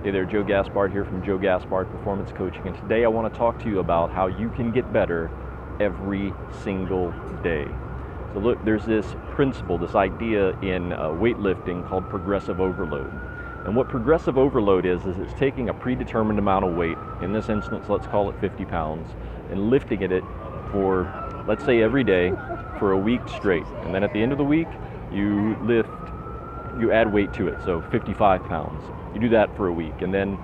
Hey there, Joe Gaspard here from Joe Gaspard Performance Coaching, and today I want to talk to you about how you can get better every single day. So look, there's this principle, this idea in weightlifting called progressive overload. And what progressive overload is it's taking a predetermined amount of weight, in this instance let's call it 50 pounds, and lifting it for, let's say, every day for a week straight. And then at the end of the week, you add weight to it, so 55 pounds. You do that for a week, and then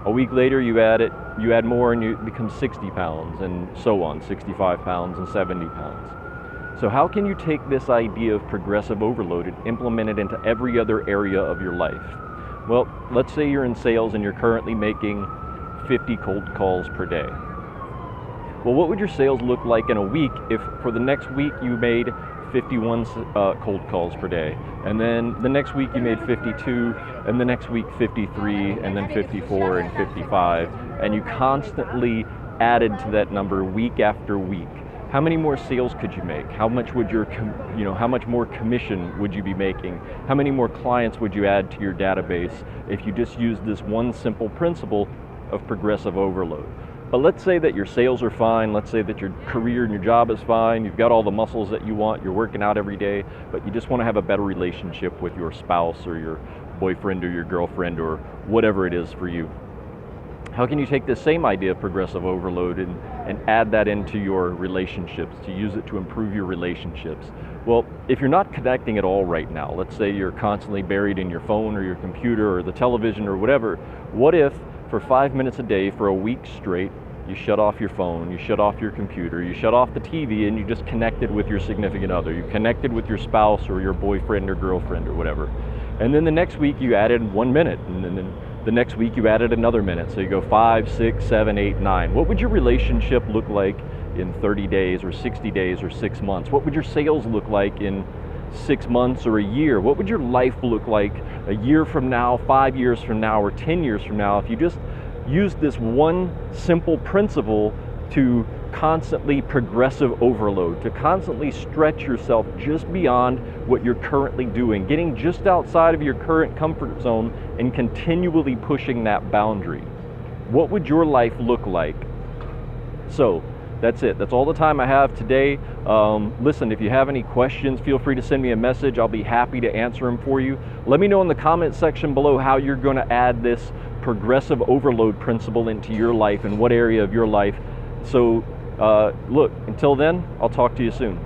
a week later you add more and it becomes 60 pounds, and so on, 65 pounds and 70 pounds. So how can you take this idea of progressive overload and implement it into every other area of your life? Well, let's say you're in sales and you're currently making 50 cold calls per day. Well, what would your sales look like in a week if for the next week you made 51 cold calls per day, and then the next week you made 52, and the next week 53, and then 54 and 55, and you constantly added to that number week after week? How many more sales could you make? How much would how much more commission would you be making? How many more clients would you add to your database if you just used this one simple principle of progressive overload? But let's say that your sales are fine, let's say that your career and your job is fine, you've got all the muscles that you want, you're working out every day, but you just want to have a better relationship with your spouse or your boyfriend or your girlfriend or whatever it is for you. How can you take this same idea of progressive overload and add that into your relationships, to use it to improve your relationships? Well, if you're not connecting at all right now, let's say you're constantly buried in your phone or your computer or the television or whatever, what if for 5 minutes a day for a week straight, you shut off your phone, you shut off your computer, you shut off the TV, and you just connected with your significant other. You connected with your spouse or your boyfriend or girlfriend or whatever. And then the next week you added 1 minute, and then the next week you added another minute. So you go 5, 6, 7, 8, 9. What would your relationship look like in 30 days or 60 days or 6 months? What would your sales look like in 6 months or a year? What would your life look like a year from now, 5 years from now, or 10 years from now if you just used this one simple principle to constantly progressive overload, to constantly stretch yourself just beyond what you're currently doing, getting just outside of your current comfort zone and continually pushing that boundary? What would your life look like? So that's it. That's all the time I have today. Listen, if you have any questions, feel free to send me a message. I'll be happy to answer them for you. Let me know in the comment section below how you're going to add this progressive overload principle into your life and what area of your life. So look, until then, I'll talk to you soon.